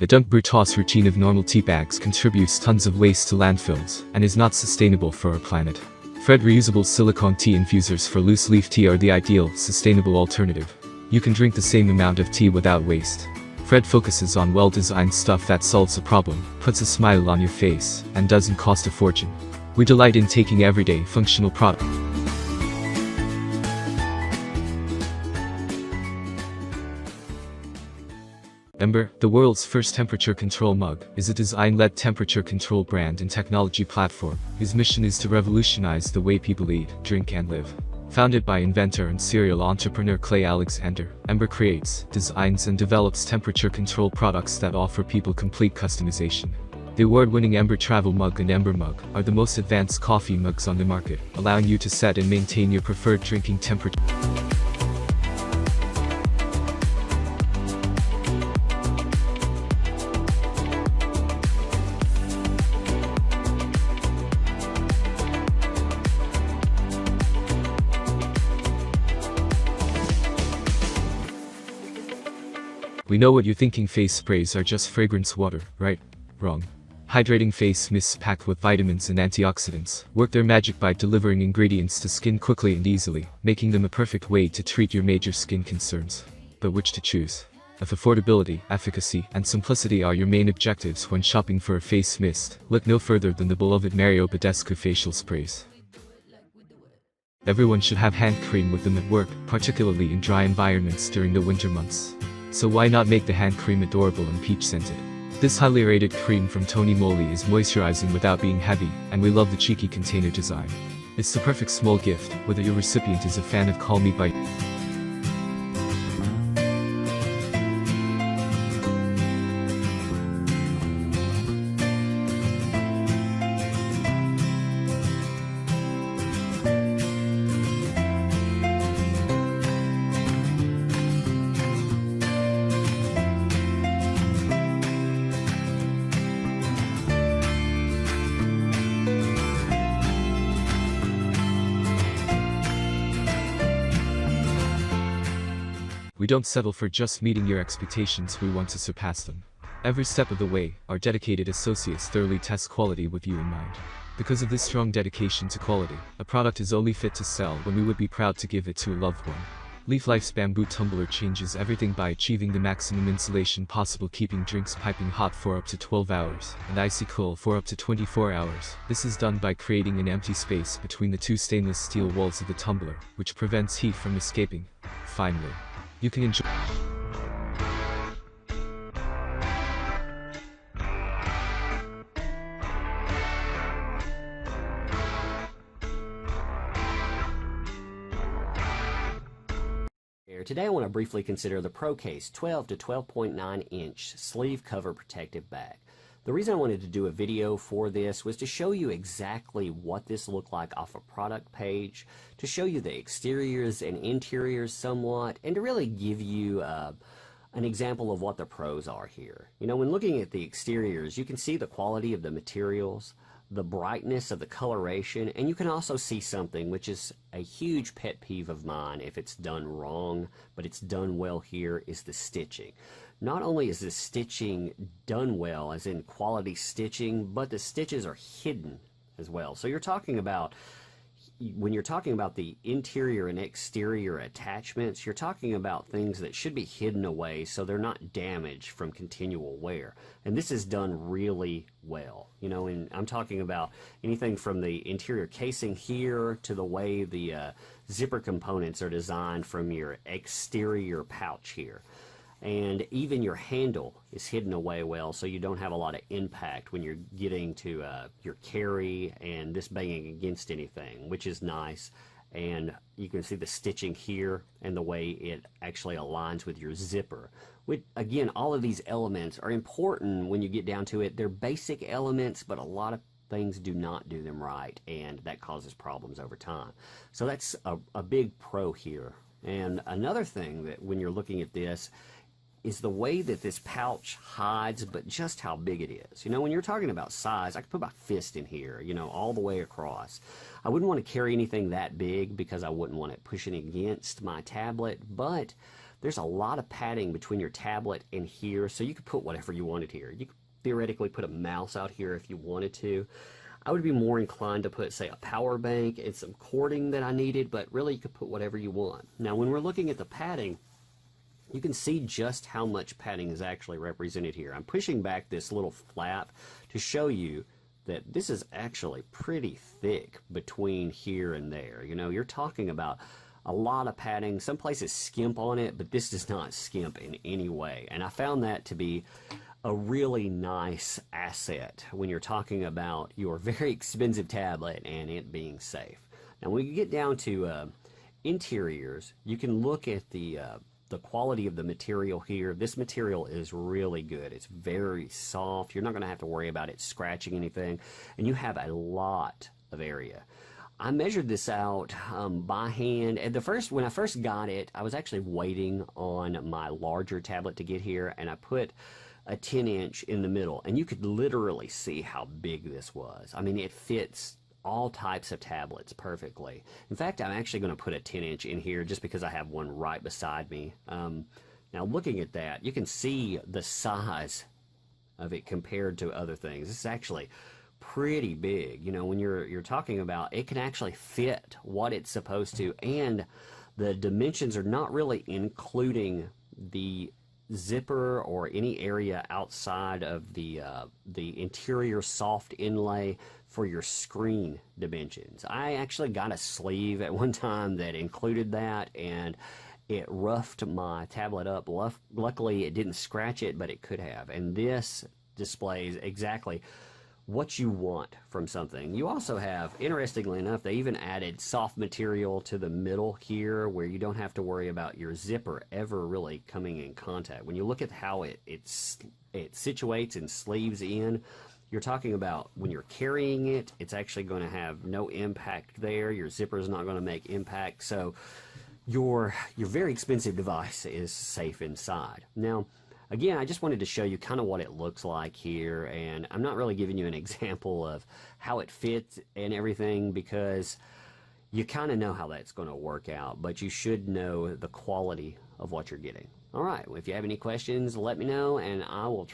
The dump brew toss routine of normal tea bags contributes tons of waste to landfills and is not sustainable for our planet. Fred reusable silicone tea infusers for loose leaf tea are the ideal, sustainable alternative. You can drink the same amount of tea without waste. Fred focuses on well-designed stuff that solves a problem, puts a smile on your face, and doesn't cost a fortune. We delight in taking everyday, functional products. Ember, the world's first temperature control mug, is a design-led temperature control brand and technology platform whose mission is to revolutionize the way people eat, drink and live. Founded by inventor and serial entrepreneur Clay Alexander, Ember creates, designs and develops temperature control products that offer people complete customization. The award-winning Ember Travel Mug and Ember Mug are the most advanced coffee mugs on the market, allowing you to set and maintain your preferred drinking temperature. We know what you're thinking, face sprays are just fragrance water, right? Wrong. Hydrating face mists packed with vitamins and antioxidants work their magic by delivering ingredients to skin quickly and easily, making them a perfect way to treat your major skin concerns. But which to choose? If affordability, efficacy, and simplicity are your main objectives when shopping for a face mist, look no further than the beloved Mario Badescu facial sprays. Everyone should have hand cream with them at work, particularly in dry environments during the winter months. So why not make the hand cream adorable and peach scented? This highly rated cream from Tony Moly is moisturizing without being heavy, and we love the cheeky container design. It's the perfect small gift, whether your recipient is a fan of Call Me By. We don't settle for just meeting your expectations, we want to surpass them. Every step of the way, our dedicated associates thoroughly test quality with you in mind. Because of this strong dedication to quality, a product is only fit to sell when we would be proud to give it to a loved one. Leaf Life's bamboo tumbler changes everything by achieving the maximum insulation possible, keeping drinks piping hot for up to 12 hours, and icy cool for up to 24 hours. This is done by creating an empty space between the two stainless steel walls of the tumbler, which prevents heat from escaping. Finally, you can enjoy. Today I want to briefly consider the ProCase 12 to 12.9 inch sleeve cover protective bag. The reason I wanted to do a video for this was to show you exactly what this looked like off a product page, to show you the exteriors and interiors somewhat, and to really give you an example of what the pros are here. You know, when looking at the exteriors, you can see the quality of the materials, the brightness of the coloration, and you can also see something which is a huge pet peeve of mine if it's done wrong, but it's done well here, is the stitching. Not only is the stitching done well, as in quality stitching, but the stitches are hidden as well. So you're talking about, when you're talking about the interior and exterior attachments, you're talking about things that should be hidden away so they're not damaged from continual wear. And this is done really well. You know, and I'm talking about anything from the interior casing here to the way the zipper components are designed from your exterior pouch here. And even your handle is hidden away well, so you don't have a lot of impact when you're getting to your carry and this banging against anything, which is nice. And you can see the stitching here and the way it actually aligns with your zipper. Which, again, all of these elements are important when you get down to it. They're basic elements, but a lot of things do not do them right, and that causes problems over time. So that's a big pro here. And another thing that when you're looking at this is the way that this pouch hides, but just how big it is. You know, when you're talking about size, I could put my fist in here, you know, all the way across. I wouldn't want to carry anything that big because I wouldn't want it pushing against my tablet, but There's a lot of padding between your tablet and here, so you could put whatever you wanted here. You could theoretically put a mouse out here if you wanted to. I would be more inclined to put, say, a power bank and some cording that I needed, but really you could put whatever you want. Now, when we're looking at the padding, you can see just how much padding is actually represented here. I'm pushing back this little flap to show you that this is actually pretty thick between here and there. You know, you're talking about a lot of padding. Some places skimp on it, but this does not skimp in any way. And I found that to be a really nice asset when you're talking about your very expensive tablet and it being safe. Now, when you get down to interiors, you can look at the quality of the material here. This material is really good. It's very soft. You're not going to have to worry about it scratching anything, and you have a lot of area. I measured this out by hand, and when I first got it, I was actually waiting on my larger tablet to get here, and I put a 10-inch in the middle, and you could literally see how big this was. I mean, it fits all types of tablets perfectly. In fact, I'm actually going to put a 10-inch in here just because I have one right beside me. Now, looking at that, you can see the size of it compared to other things. This is actually pretty big. You know, when you're talking about, it can actually fit what it's supposed to, and the dimensions are not really including the zipper or any area outside of the interior soft inlay for your screen dimensions. I actually got a sleeve at one time that included that, and it roughed my tablet up. Luckily, it didn't scratch it, but it could have. And this displays exactly what you want from something. You also have, interestingly enough, they even added soft material to the middle here where you don't have to worry about your zipper ever really coming in contact. When you look at how it situates and sleeves in, you're talking about when you're carrying it, it's actually going to have no impact there. Your zipper is not going to make impact. So your very expensive device is safe inside. Now, again, I just wanted to show you kind of what it looks like here, and I'm not really giving you an example of how it fits and everything because you kind of know how that's going to work out, but you should know the quality of what you're getting. All right, well, if you have any questions, let me know, and I will try